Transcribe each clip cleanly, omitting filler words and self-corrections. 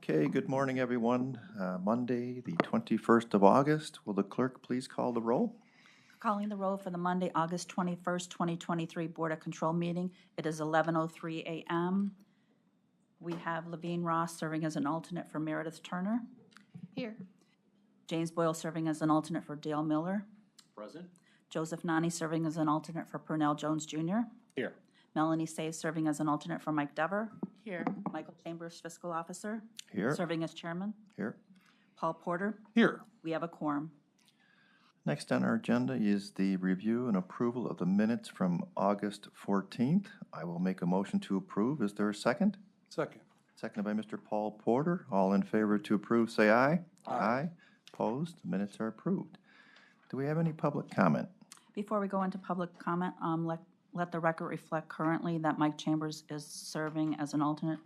Okay, good morning, everyone. Monday, the 21st of August. Will the clerk please call the roll? Calling the roll for the Monday, August 21st, 2023 Board of Control meeting. It is 11:03 a.m. We have Levine Ross serving as an alternate for Meredith Turner. Here. James Boyle serving as an alternate for Dale Miller. Present. Joseph Nani serving as an alternate for Purnell Jones Jr. Here. Melanie Say serving as an alternate for Mike Dever. Here. Michael Chambers, Fiscal Officer. Here. Serving as Chairman. Here. Paul Porter. Here. We have a quorum. Next on our agenda is the review and approval of the minutes from August 14th. I will make a motion to approve. Is there a second? Second. Seconded by Mr. Paul Porter. All in favor to approve, say aye. Aye. Opposed? The minutes are approved. Do we have any public comment? Before we go into public comment, let the record reflect currently that Mike Chambers is serving as an alternate.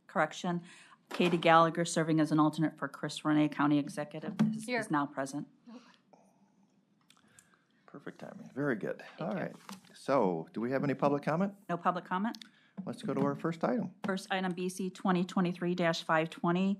Correction, Katie Gallagher serving as an alternate for Chris Renee, County Executive, Here. is now present. Perfect timing. Very good. All right. So, do we have any public comment? No public comment? Let's go to our first item. First item, BC 2023-520,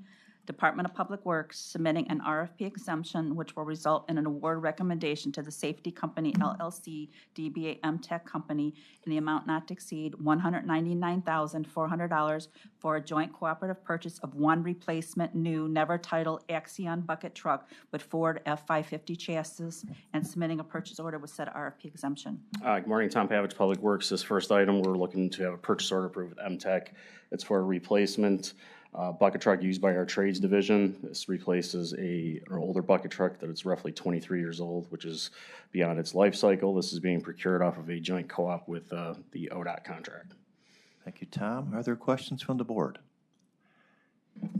Department of Public Works submitting an RFP exemption which will result in an award recommendation to the Safety Company LLC, DBA MTech Company, in the amount not to exceed $199,400 for a joint cooperative purchase of one replacement new, never titled Axion bucket truck with Ford F-550 chassis, and submitting a purchase order with said RFP exemption. Good morning, Tom Pavich, Public Works. This first item, we're looking to have a purchase order approved with MTech. It's for a replacement bucket truck used by our trades division. This replaces an older bucket truck that is roughly 23 years old, which is beyond its life cycle. This is being procured off of a joint co-op with the ODOT contract. Thank you, Tom. Are there questions from the board?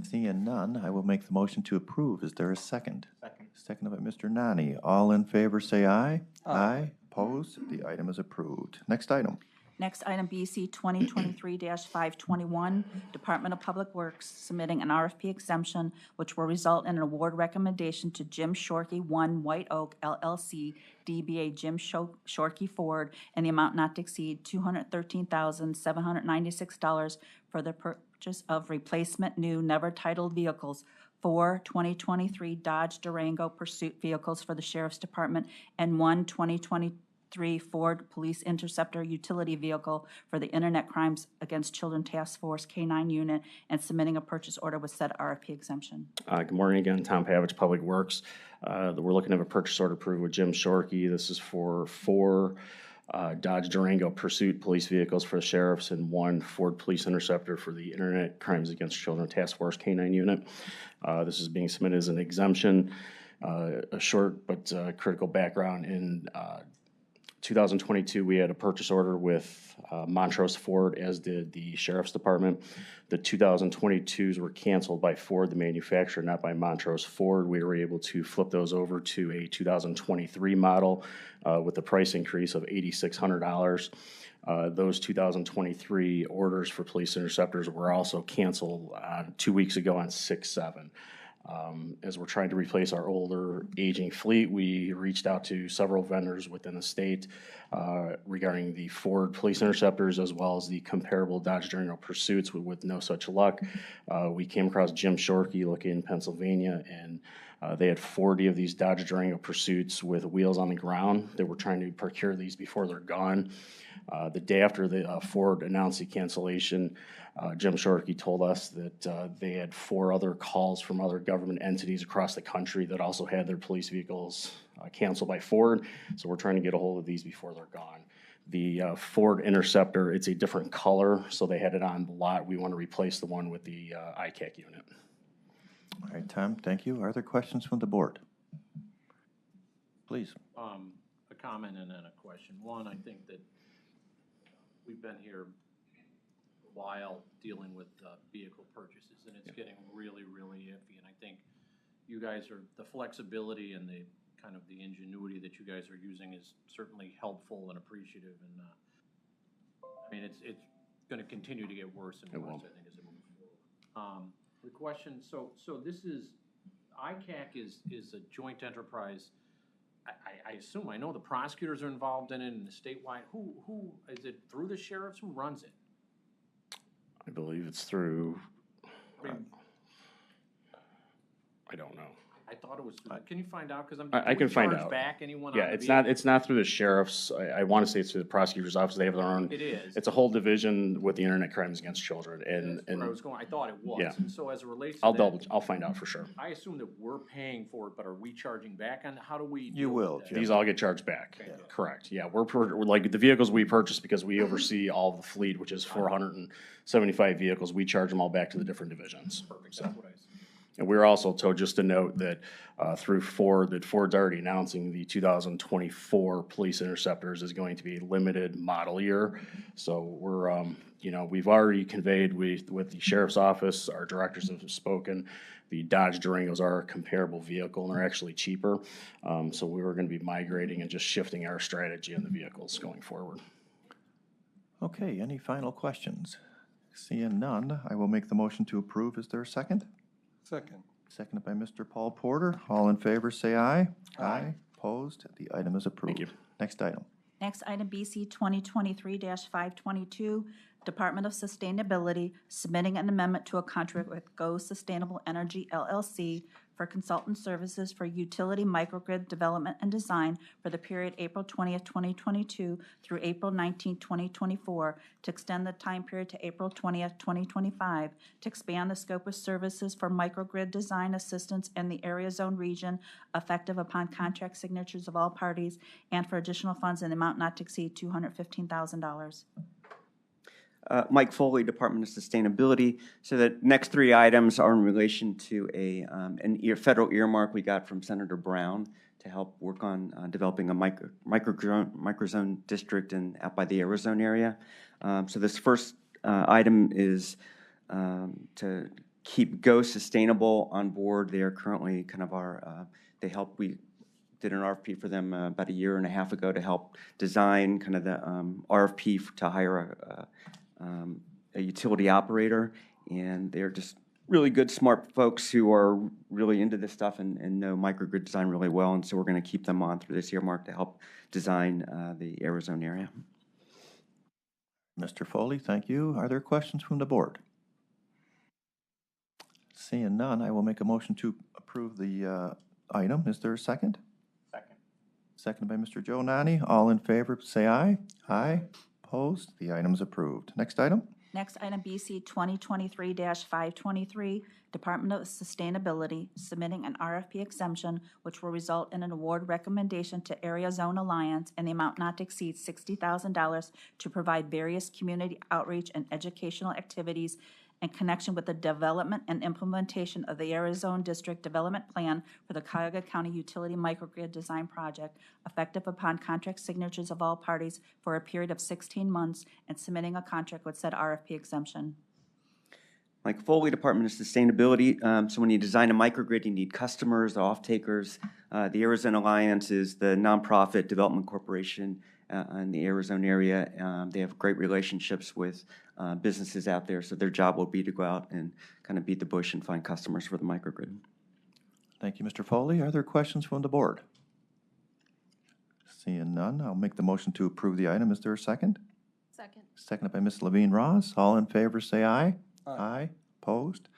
Seeing none, I will make the motion to approve. Is there a second? Second. Seconded by Mr. Nani. All in favor, say aye. Aye. Opposed? The item is approved. Next item. Next item, BC 2023-521, Department of Public Works submitting an RFP exemption which will result in an award recommendation to Jim Shorkey, 1 White Oak LLC, DBA Jim Shorkey Ford, in the amount not to exceed $213,796 for the purchase of replacement new, never titled vehicles, 4 2023 Dodge Durango Pursuit vehicles for the Sheriff's Department and 1 2023 Ford Police Interceptor utility vehicle for the Internet Crimes Against Children Task Force K-9 unit, and submitting a purchase order with said RFP exemption. Good morning again, Tom Pavich, Public Works. We're looking to have a purchase order approved with Jim Shorkey. This is for 4 Dodge Durango Pursuit police vehicles for the sheriffs and 1 Ford Police Interceptor for the Internet Crimes Against Children Task Force K-9 unit. This is being submitted as an exemption. A short but critical background in 2022, we had a purchase order with Montrose Ford, as did the Sheriff's Department. The 2022s were canceled by Ford, the manufacturer, not by Montrose Ford. We were able to flip those over to a 2023 model with a price increase of $8,600. Those 2023 orders for police interceptors were also canceled 2 weeks ago on 6/7. As we're trying to replace our older, aging fleet, we reached out to several vendors within the state regarding the Ford Police Interceptors as well as the comparable Dodge Durango Pursuits with no such luck. We came across Jim Shorkey located in Pennsylvania, and they had 40 of these Dodge Durango Pursuits with wheels on the ground. They were trying to procure these before they're gone. The day after the Ford announced the cancellation, Jim Shorkey told us that they had 4 other calls from other government entities across the country that also had their police vehicles canceled by Ford. So we're trying to get a hold of these before they're gone. The Ford Interceptor, it's a different color, so they had it on the lot. We want to replace the one with the ICAC unit. All right, Tom, thank you. Are there questions from the board? Please. A comment and then a question. One, I think that we've been here a while dealing with vehicle purchases, and it's getting really, really iffy. And I think you guys are, the flexibility and the kind of the ingenuity that you guys are using is certainly helpful and appreciative. And I mean, it's going to continue to get worse and worse, I think, as it moves forward. The question, so this is, ICAC is a joint enterprise. I assume, I know the prosecutors are involved in it and the statewide. Who is it through the sheriffs? Who runs it? I believe it's through, I mean, I don't know. I thought it was, can you find out? Because I can find Do we out. charge back anyone on Yeah, the it's vehicle? not through the sheriff's. I want to say it's through the prosecutor's office. They have their own. It is. It's a whole division with the Internet Crimes Against Children, That's where I was and going. I thought it was. Yeah. And so as it relates to that, I'll find out for sure. I assume that we're paying for it, but are we charging back on, how do we You deal with will, that? Jim. These all get charged back. Okay. Correct. Yeah, we're like the vehicles we purchase because we oversee all of the fleet, which is 475 vehicles. We charge them all back to the different divisions. Perfect, that's what I said. And we're also told, just to note that through Ford, that Ford's already announcing the 2024 police interceptors is going to be limited model year. So we're, we've already conveyed with the sheriff's office, our directors have spoken. The Dodge Durangos are a comparable vehicle and they're actually cheaper. So we were going to be migrating and just shifting our strategy on the vehicles going forward. Okay, any final questions? Seeing none, I will make the motion to approve. Is there a second? Second. Seconded by Mr. Paul Porter. All in favor, say aye. Aye. Opposed? The item is approved. you. Next item. Next item, BC 2023-522, Department of Sustainability, submitting an amendment to a contract with Go Sustainable Energy LLC for consultant services for utility microgrid development and design for the period April 20th, 2022 through April 19th, 2024, to extend the time period to April 20th, 2025, to expand the scope of services for microgrid design assistance in the area zone region, effective upon contract signatures of all parties, and for additional funds in the amount not to exceed $215,000. Mike Foley, Department of Sustainability. So the next three items are in relation to federal earmark we got from Senator Brown to help work on developing a microzone district out by the Arizona area. So this first item is to keep Go Sustainable on board. They are currently kind of we did an RFP for them about a year and a half ago to help design kind of the RFP to hire a utility operator, and they're just really good, smart folks who are really into this stuff and know microgrid design really well, and so we're going to keep them on through this earmark to help design the Arizona area. Mr. Foley, thank you. Are there questions from the board? Seeing none, I will make a motion to approve the item. Is there a second? Second. Seconded by Mr. Joe Nani. All in favor, say aye. Aye. Opposed? The item is approved. Next item? Next item, BC 2023-523, Department of Sustainability, submitting an RFP exemption which will result in an award recommendation to Area Zone Alliance in the amount not to exceed $60,000 to provide various community outreach and educational activities in connection with the development and implementation of the Arizona District Development Plan for the Cuyahoga County Utility Microgrid Design Project, effective upon contract signatures of all parties for a period of 16 months, and submitting a contract with said RFP exemption. Mike Foley, Department of Sustainability. So when you design a microgrid, you need customers, off-takers. The Arizona Alliance is the nonprofit development corporation in the Arizona area. They have great relationships with businesses out there, so their job will be to go out and kind of beat the bush and find customers for the microgrid. Thank you, Mr. Foley. Are there questions from the board? Seeing none, I'll make the motion to approve the item. Is there a second? Second. Seconded by Ms. Levine Ross. All in favor, say aye. Aye. Opposed?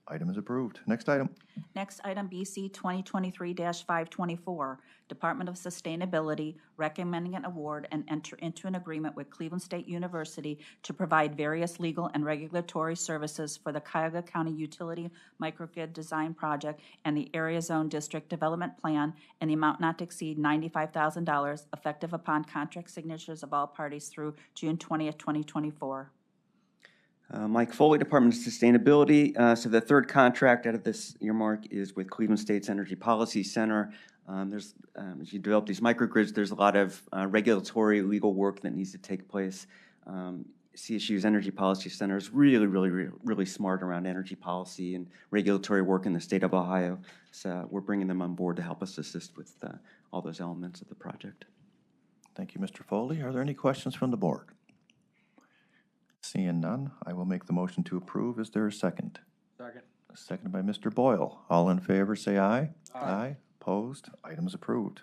Item is approved. Next item. Next item, BC 2023-524, Department of Sustainability, recommending an award and enter into an agreement with Cleveland State University to provide various legal and regulatory services for the Cuyahoga County Utility Microgrid Design Project and the Area Zone District Development Plan in the amount not to exceed $95,000, effective upon contract signatures of all parties through June 20th, 2024. Mike Foley, Department of Sustainability. So the third contract out of this earmark is with Cleveland State's Energy Policy Center. As you develop these microgrids, there's a lot of regulatory, legal work that needs to take place. CSU's Energy Policy Center is really smart around energy policy and regulatory work in the state of Ohio. So we're bringing them on board to help us assist with all those elements of the project. Thank you, Mr. Foley. Are there any questions from the board? Seeing none, I will make the motion to approve. Is there a second? Second. Seconded by Mr. Boyle. All in favor, say aye. Aye. Opposed? Item is approved.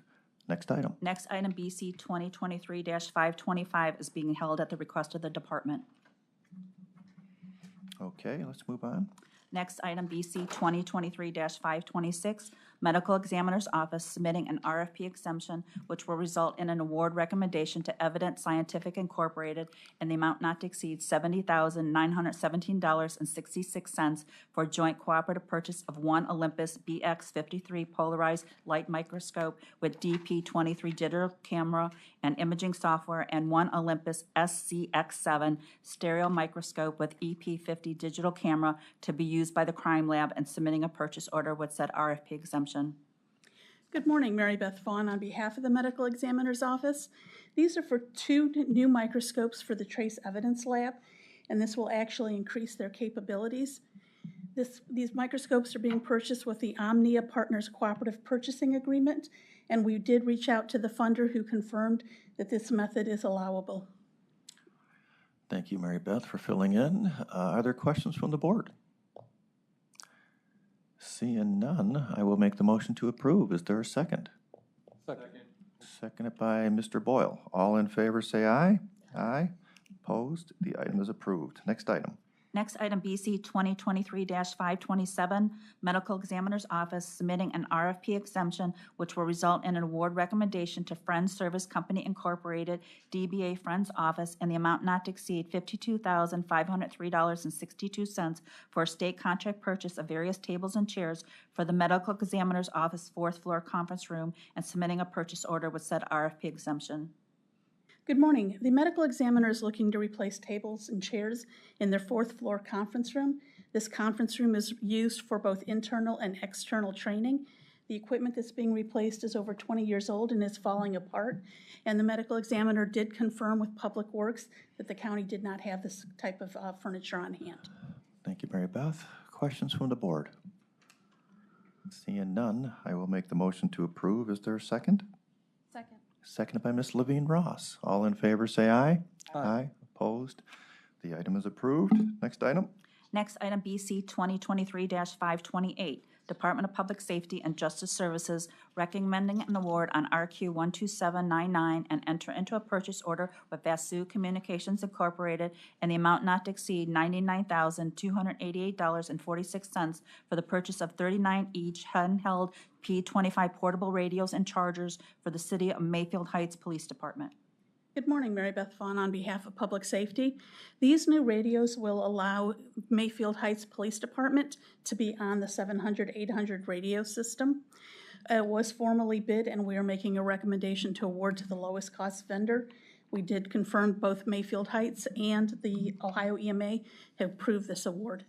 Next item. Next item, BC 2023-525, is being held at the request of the department. Okay, let's move on. Next item, BC 2023-526, Medical Examiner's Office submitting an RFP exemption which will result in an award recommendation to Evident Scientific Incorporated in the amount not to exceed $70,917.66 for joint cooperative purchase of one Olympus BX53 polarized light microscope with DP23 digital camera and imaging software and one Olympus SCX7 stereo microscope with EP50 digital camera to be used by the crime lab and submitting a purchase order with said RFP exemption. Good morning, Mary Beth Vaughn on behalf of the Medical Examiner's Office. These are for 2 new microscopes for the Trace Evidence Lab, and this will actually increase their capabilities. These microscopes are being purchased with the Omnia Partners Cooperative Purchasing Agreement, and we did reach out to the funder who confirmed that this method is allowable. Thank you, Mary Beth, for filling in. Are there questions from the board? Seeing none, I will make the motion to approve. Is there a second? Second. Seconded by Mr. Boyle. All in favor, say aye. Aye. Opposed? The item is approved. Next item. Next item, BC 2023-527, Medical Examiner's Office submitting an RFP exemption which will result in an award recommendation to Friends Service Company Incorporated, DBA Friends Office, in the amount not to exceed $52,503.62 for a state contract purchase of various tables and chairs for the Medical Examiner's Office 4th floor conference room and submitting a purchase order with said RFP exemption. Good morning. The medical examiner is looking to replace tables and chairs in their 4th floor conference room. This conference room is used for both internal and external training. The equipment that's being replaced is over 20 years old and is falling apart. And the medical examiner did confirm with Public Works that the county did not have this type of furniture on hand. Thank you, Mary Beth. Questions from the board? Seeing none, I will make the motion to approve. Is there a second? Second. Seconded by Ms. Levine Ross. All in favor, say aye. Aye. Opposed? The item is approved. Next item. Next item, BC 2023-528, Department of Public Safety and Justice Services recommending an award on RQ 12799 and enter into a purchase order with Vasu Communications Incorporated in the amount not to exceed $99,288.46 for the purchase of 39 each handheld P25 portable radios and chargers for the City of Mayfield Heights Police Department. Good morning, Mary Beth Vaughn on behalf of Public Safety. These new radios will allow Mayfield Heights Police Department to be on the 700-800 radio system. It was formally bid, and we are making a recommendation to award to the lowest cost vendor. We did confirm both Mayfield Heights and the Ohio EMA have approved this award.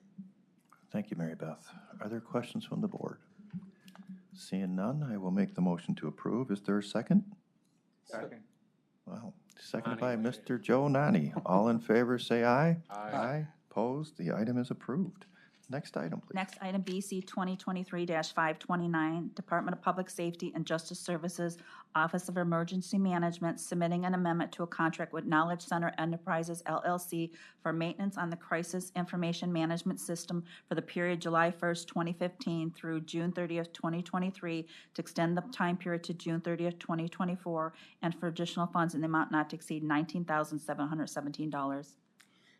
Thank you, Mary Beth. Are there questions from the board? Seeing none, I will make the motion to approve. Is there a second? Second. Well, seconded by Mr. Joe Nani. All in favor, say aye. Aye. Opposed? The item is approved. Next item, please. Next item, BC 2023-529, Department of Public Safety and Justice Services, Office of Emergency Management, submitting an amendment to a contract with Knowledge Center Enterprises LLC for maintenance on the Crisis Information Management System for the period July 1st, 2015 through June 30th, 2023, to extend the time period to June 30th, 2024, and for additional funds in the amount not to exceed $19,717.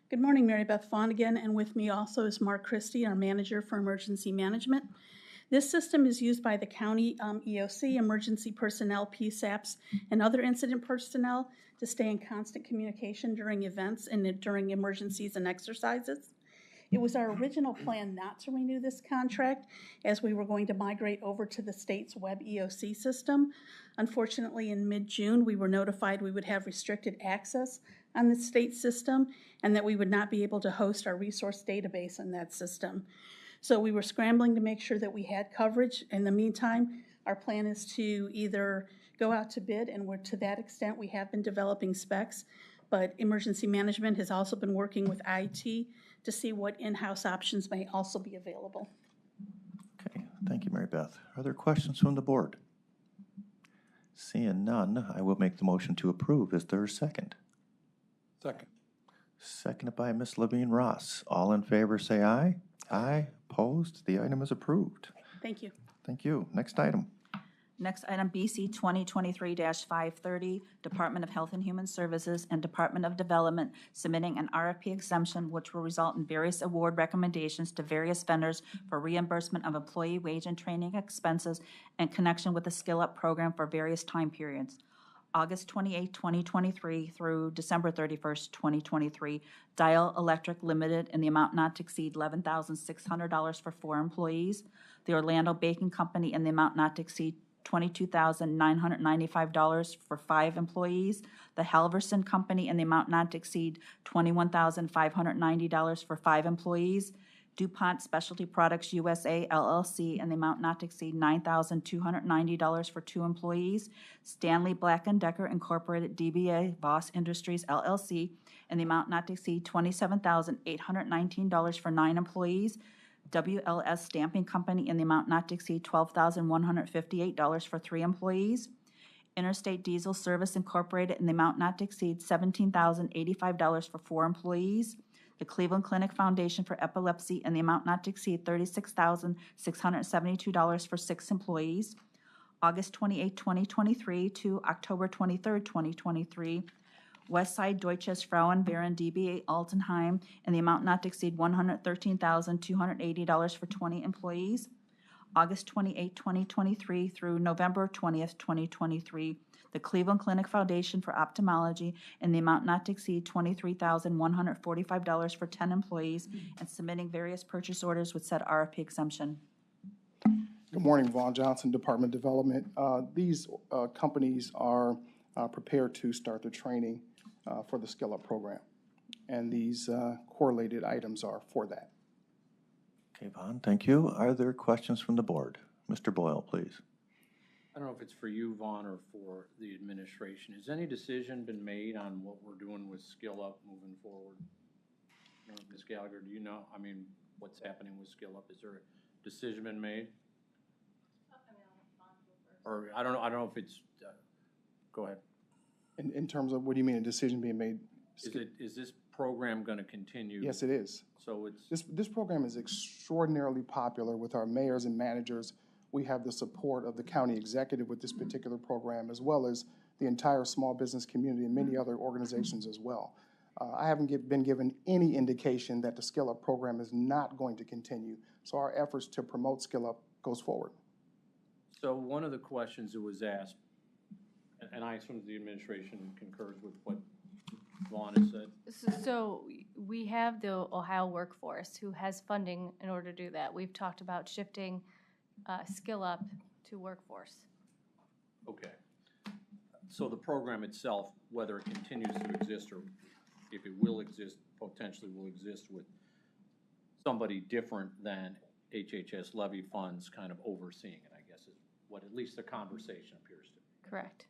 Good morning, Mary Beth Vaughn again, and with me also is Mark Christie, our Manager for Emergency Management. This system is used by the county EOC, emergency personnel, PSAPs, and other incident personnel to stay in constant communication during events and during emergencies and exercises. It was our original plan not to renew this contract as we were going to migrate over to the state's web EOC system. Unfortunately, in mid-June, we were notified we would have restricted access on the state system and that we would not be able to host our resource database in that system. So we were scrambling to make sure that we had coverage. In the meantime, our plan is to either go out to bid, and to that extent we have been developing specs, but emergency management has also been working with IT to see what in-house options may also be available. Okay, thank you, Mary Beth. Are there questions from the board? Seeing none, I will make the motion to approve. Is there a second? Second. Seconded by Ms. Levine Ross. All in favor, say aye. Aye. Opposed? The item is approved. Thank you. Thank you. Next item. Next item, BC 2023-530, Department of Health and Human Services and Department of Development submitting an RFP exemption which will result in various award recommendations to various vendors for reimbursement of employee wage and training expenses in connection with the Skill Up program for various time periods. August 28, 2023 through December 31st, 2023, Dial Electric Limited in the amount not to exceed $11,600 for 4 employees. The Orlando Baking Company in the amount not to exceed $22,995 for 5 employees. The Halverson Company in the amount not to exceed $21,590 for 5 employees. DuPont Specialty Products USA LLC in the amount not to exceed $9,290 for 2 employees. Stanley Black & Decker Incorporated DBA Voss Industries LLC in the amount not to exceed $27,819 for 9 employees. WLS Stamping Company in the amount not to exceed $12,158 for 3 employees. Interstate Diesel Service Incorporated in the amount not to exceed $17,085 for 4 employees. The Cleveland Clinic Foundation for Epilepsy in the amount not to exceed $36,672 for 6 employees. August 28, 2023 to October 23, 2023, Westside Deutsches Frauenverein DBA Altenheim in the amount not to exceed $113,280 for 20 employees. August 28, 2023 through November 20th, 2023, the Cleveland Clinic Foundation for Ophthalmology in the amount not to exceed $23,145 for 10 employees and submitting various purchase orders with said RFP exemption. Good morning, Vaughn Johnson, Department of Development. These companies are prepared to start the training for the Skill Up program, and these correlated items are for that. Okay, Vaughn, thank you. Are there questions from the board? Mr. Boyle, please. I don't know if it's for you, Vaughn, or for the administration. Has any decision been made on what we're doing with Skill Up moving forward? Ms. Gallagher, do you know, I mean, what's happening with Skill Up? Is there a decision been made? Or I don't know if it's, go ahead. In terms of, what do you mean, a decision being made? Is this program going to continue? Yes, it is. So it's, This program is extraordinarily popular with our mayors and managers. We have the support of the county executive with this particular program, as well as the entire small business community and many other organizations as well. I haven't been given any indication that the Skill Up program is not going to continue. So our efforts to promote Skill Up goes forward. so one of the questions that was asked, and I assume the administration concurs with what Vaughn has said. So we have the Ohio Workforce who has funding in order to do that. We've talked about shifting Skill Up to Workforce. Okay. So the program itself, whether it continues to exist or if it will exist, potentially will exist with somebody different than HHS levy funds kind of overseeing it, I guess, is what at least the conversation appears to be. Correct.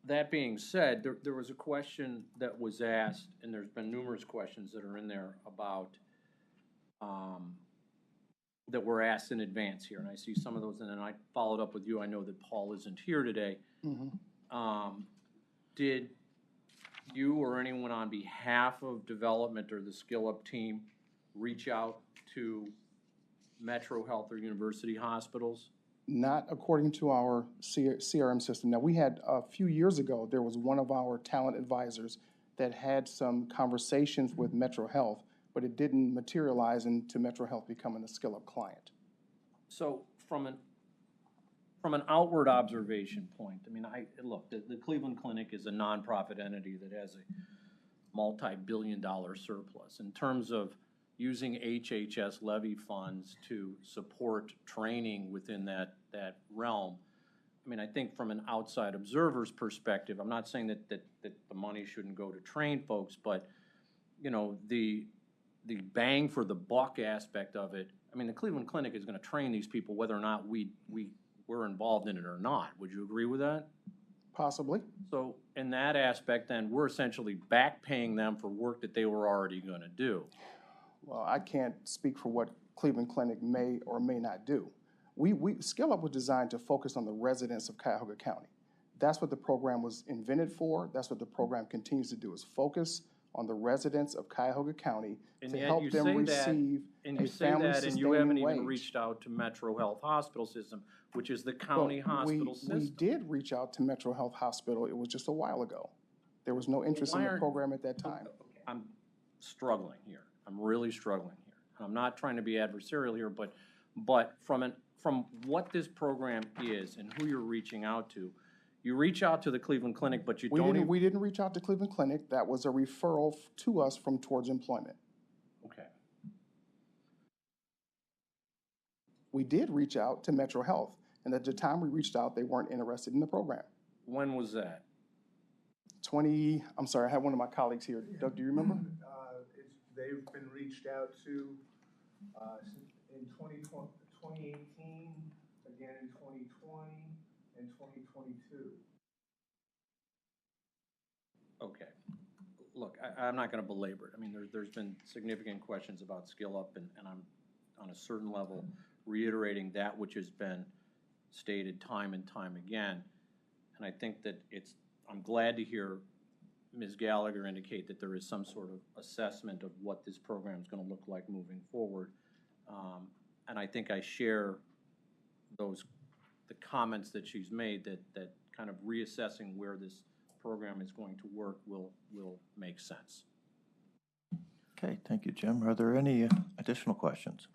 That being said, there was a question that was asked, and there's been numerous questions that are in there about, that were asked in advance here, and I see some of those, and then I followed up with you. I know that Paul isn't here today. Did you or anyone on behalf of development or the Skill Up team reach out to Metro Health or university hospitals? Not according to our CRM system. Now, we had a few years ago, there was one of our talent advisors that had some conversations with Metro Health, but it didn't materialize into Metro Health becoming a Skill Up client. So from an outward observation point, I mean, look, the Cleveland Clinic is a nonprofit entity that has a multi-billion-dollar surplus. In terms of using HHS levy funds to support training within that realm, I mean, I think from an outside observer's perspective, I'm not saying that the money shouldn't go to train folks, but, you know, the bang for the buck aspect of it, I mean, the Cleveland Clinic is going to train these people whether or not we're involved in it or not. Would you agree with that? Possibly. So in that aspect, then, we're essentially back paying them for work that they were already going to do. Well, I can't speak for what Cleveland Clinic may or may not do. Skill Up was designed to focus on the residents of Cuyahoga County. That's what the program was invented for. That's what the program continues to do, is focus on the residents of Cuyahoga County And to yet help you them say that, receive and a you say that, and you family-sustaining haven't even wage. reached out to Metro Health Hospital System, which is the county Well, hospital We system. did reach out to Metro Health Hospital. It was just a while ago. There was no interest in Why the aren't- program at that time. I'm struggling here. I'm really struggling here. I'm not trying to be adversarial here, but from what this program is and who you're reaching out to, you reach out to the Cleveland Clinic, but you don't even. We didn't reach out to Cleveland Clinic. That was a referral to us from Towards Employment. Okay. We did reach out to Metro Health, and at the time we reached out, they weren't interested in the program. When was that? I'm sorry, I have one of my colleagues here. Doug, do you remember? They've been reached out to in 2018, again in 2020, and 2022. Okay. Look, I'm not gonna belabor it. I mean, there's been significant questions about Skill Up, and I'm, on a certain level, reiterating that which has been stated time and time again. And I think that I'm glad to hear Ms. Gallagher indicate that there is some sort of assessment of what this program is gonna look like moving forward. And I think I share the comments that she's made, that kind of reassessing where this program is going to work will make sense. Okay, thank you, Jim. Are there any additional questions?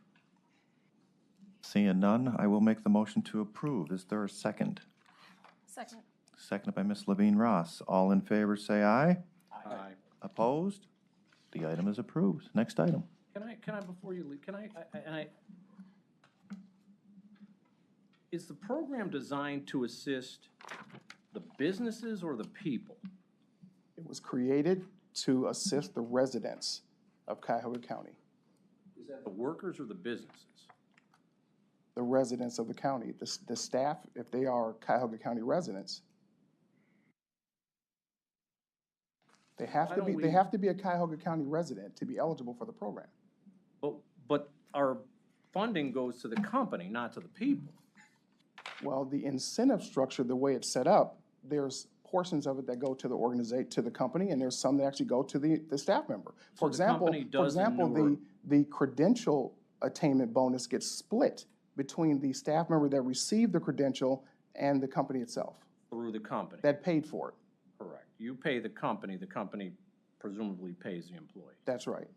Seeing none, I will make the motion to approve. Is there a second? Second. Seconded by Ms. Levine Ross. All in favor, say aye. Aye. Opposed? The item is approved. Next item. Can I, before you leave, is the program designed to assist the businesses or the people? It was created to assist the residents of Cuyahoga County, Is that the workers or the businesses? the residents of the county, the staff, if they are Cuyahoga County residents. They have Why to don't be, we- they have to be a Cuyahoga County resident to be eligible for the program. But our funding goes to the company, not to the people. Well, the incentive structure, the way it's set up, there's portions of it that go to the organization, to the company, and there's some that actually go to the staff member. So the company does inure- the credential attainment bonus gets split between the staff member that received the credential and the company itself, Through the company, that paid for it. correct. You pay the company presumably pays the employee. That's right.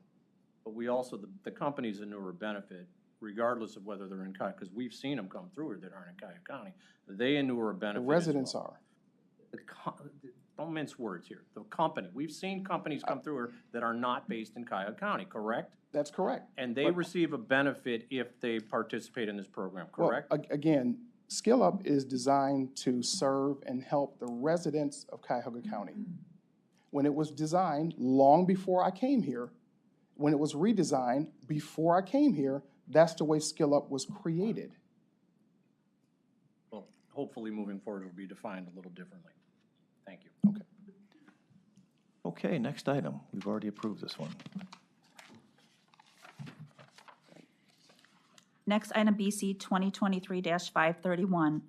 But we also, the company's a newer benefit, regardless of whether they're in Cuyahoga, because we've seen them come through here that aren't in Cuyahoga County. They inure a The benefit as residents well. are. Don't mince words here. The company, we've seen companies come through here that are not based in Cuyahoga County, correct? That's correct. And they But- receive a benefit if they participate in this program, Well, correct? Again, Skill Up is designed to serve and help the residents of Cuyahoga County. When it was designed, long before I came here, when it was redesigned, before I came here, that's the way Skill Up was created. Well, hopefully moving forward it'll be defined a little differently. Thank you. Okay, next item. We've already approved this one. Next item, BC 2023-531.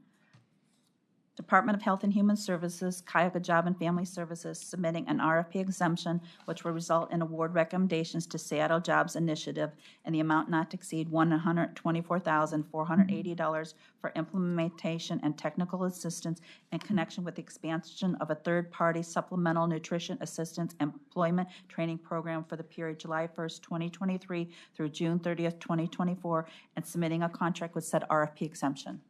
Department of Health and Human Services, Cuyahoga Job and Family Services submitting an RFP exemption which will result in award recommendations to Seattle Jobs Initiative in the amount not to exceed $124,480 for implementation and technical assistance in connection with the expansion of a third-party supplemental nutrition assistance employment training program for the period July 1st, 2023 through June 30th, 2024, and submitting a contract with said RFP exemption.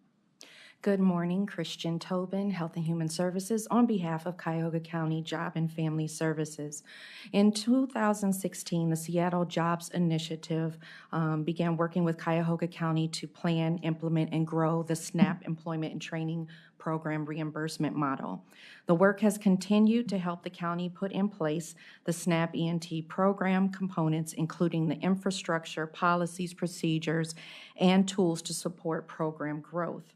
Good morning, Christian Tobin, Health and Human Services, on behalf of Cuyahoga County Job and Family Services. In 2016, the Seattle Jobs Initiative began working with Cuyahoga County to plan, implement, and grow the SNAP Employment and Training Program reimbursement model. The work has continued to help the county put in place the SNAP ENT program components, including the infrastructure, policies, procedures, and tools to support program growth.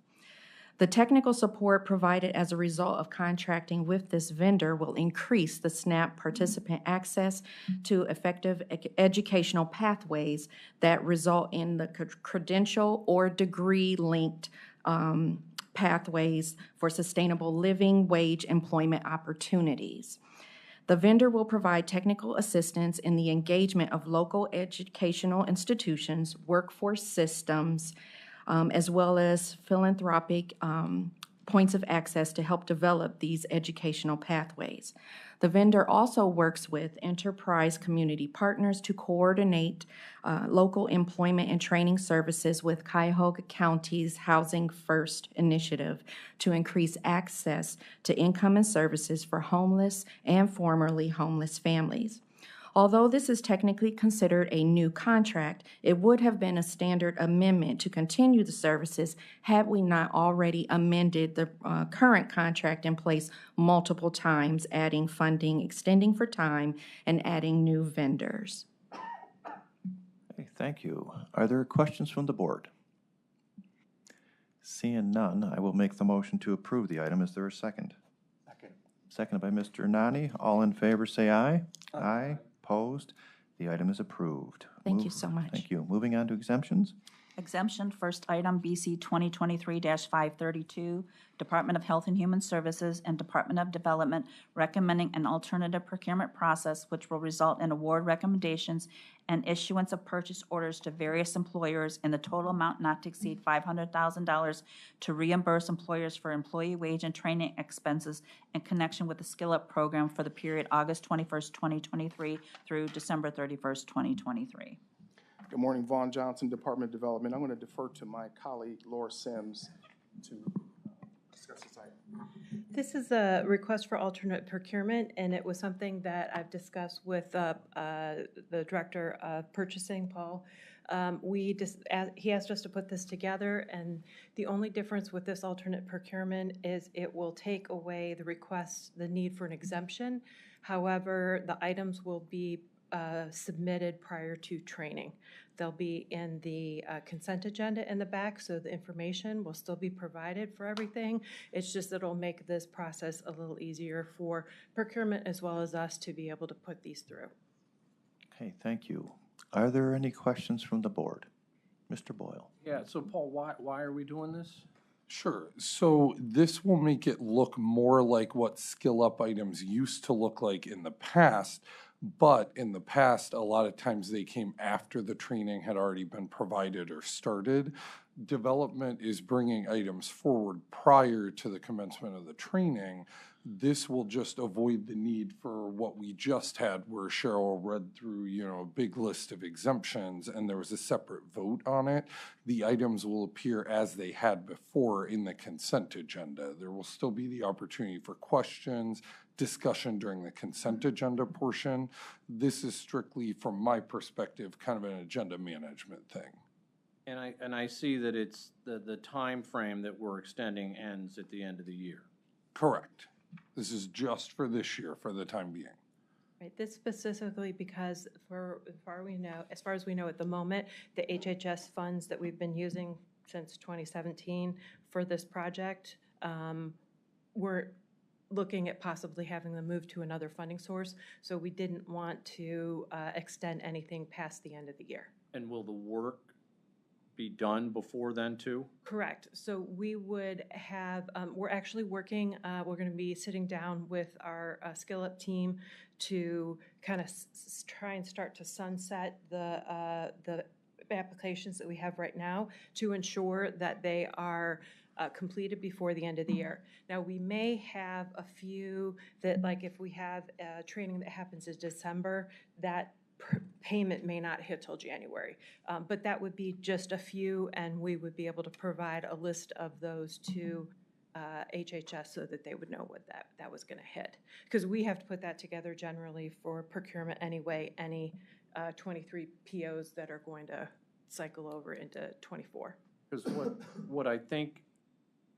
The technical support provided as a result of contracting with this vendor will increase the SNAP participant access to effective educational pathways that result in the credential or degree-linked pathways for sustainable living, wage, employment opportunities. The vendor will provide technical assistance in the engagement of local educational institutions, workforce systems, as well as philanthropic points of access to help develop these educational pathways. The vendor also works with enterprise community partners to coordinate local employment and training services with Cuyahoga County's Housing First initiative to increase access to income and services for homeless and formerly homeless families. Although this is technically considered a new contract, it would have been a standard amendment to continue the services had we not already amended the current contract in place multiple times, adding funding, extending for time, and adding new vendors. Okay, thank you. Are there questions from the board? Seeing none, I will make the motion to approve the item. Is there a second? Second. Seconded by Mr. Nani. All in favor, say aye. Aye. Opposed? The item is approved. Thank you so much. Thank you. Moving on to exemptions. Exemption, first item, BC 2023-532, Department of Health and Human Services and Department of Development recommending an alternative procurement process which will result in award recommendations and issuance of purchase orders to various employers in the total amount not to exceed $500,000 to reimburse employers for employee wage and training expenses in connection with the Skill Up program for the period August 21st, 2023 through December 31st, 2023. Good morning, Vaughn Johnson, Department of Development. I'm going to defer to my colleague, Laura Sims, to discuss this item. This is a request for alternate procurement, and it was something that I've discussed with the Director of Purchasing, Paul. He asked us to put this together, and the only difference with this alternate procurement is it will take away the need for an exemption. However, the items will be submitted prior to training. They'll be in the consent agenda in the back, so the information will still be provided for everything. It's just that it'll make this process a little easier for procurement as well as us to be able to put these through. Okay, thank you. Are there any questions from the board? Mr. Boyle. Yeah, so Paul, why are we doing this? Sure. So this will make it look more like what Skill Up items used to look like in the past. But in the past, a lot of times they came after the training had already been provided or started. Development is bringing items forward prior to the commencement of the training. This will just avoid the need for what we just had, where Cheryl read through, a big list of exemptions and there was a separate vote on it. The items will appear as they had before in the consent agenda. There will still be the opportunity for questions, discussion during the consent agenda portion. This is strictly, from my perspective, kind of an agenda management thing. And I see that it's the time frame that we're extending ends at the end of the year. Correct. This is just for this year, for the time being. Right, this specifically because as far as we know at the moment, the HHS funds that we've been using since 2017 for this project, we're looking at possibly having them move to another funding source. So we didn't want to extend anything past the end of the year. And will the work be done before then too? Correct. So we would have, we're actually working, we're going to be sitting down with our Skill Up team to kind of try and start to sunset the applications that we have right now to ensure that they are completed before the end of the year. Now, we may have a few that, like if we have training that happens in December, that payment may not hit till January. But that would be just a few, and we would be able to provide a list of those to HHS so that they would know what that was going to hit. Because we have to put that together generally for procurement anyway, any 23 POs that are going to cycle over into 24. Because what I think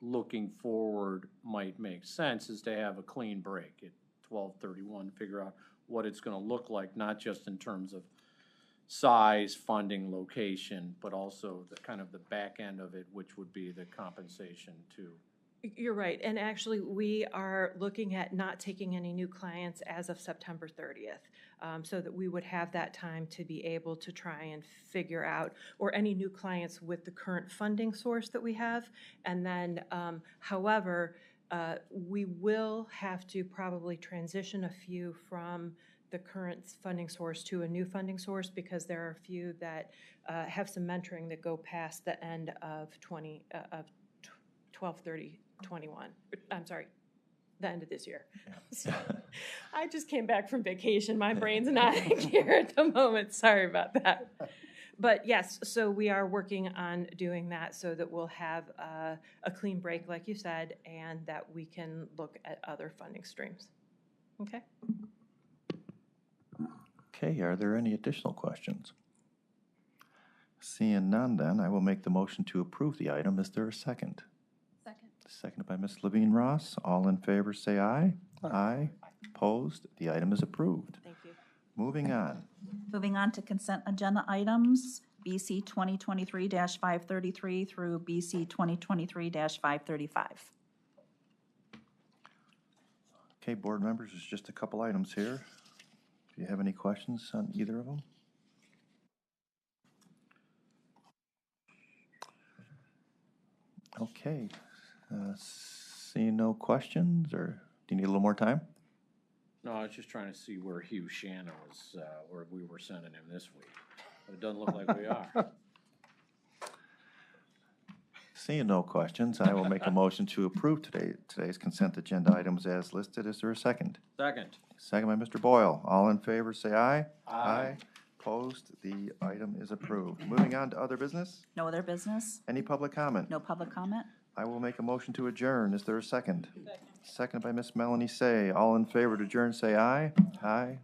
looking forward might make sense is to have a clean break at 12/31, figure out what it's going to look like, not just in terms of size, funding, location, but also the kind of the back end of it, which would be the compensation too. You're right, and actually we are looking at not taking any new clients as of September 30th, so that we would have that time to be able to try and figure out, or any new clients with the current funding source that we have. And then, however, We will have to probably transition a few from the current funding source to a new funding source because there are a few that have some mentoring that go past the end of 12/30/21. I'm sorry, the end of this year. So, I just came back from vacation. My brain's not here at the moment. Sorry about that. But yes, so we are working on doing that so that we'll have a clean break, like you said, and that we can look at other funding streams. Okay? Okay, are there any additional questions? Seeing none, then, I will make the motion to approve the item. Is there a second? Second. Seconded by Ms. Levine Ross. All in favor, say aye. Aye. Opposed? The item is approved. Thank you. Moving on. Moving on to consent agenda items, BC 2023-533 through BC 2023-535. Okay, board members, there's just a couple items here. Do you have any questions on either of them? Okay, seeing no questions, or do you need a little more time? No, I was just trying to see where Hugh Shannon was, where we were sending him this week. But it doesn't look like we are. Seeing no questions, I will make a motion to approve today's consent agenda items as listed. Is there a second? Second. Second by Mr. Boyle. All in favor, say aye. Aye. Opposed? The item is approved. Moving on to other business. No other business? Any public comment? No public comment? I will make a motion to adjourn. Is there a second? Second by Miss Melanie Say. All in favor to adjourn, say aye. Aye.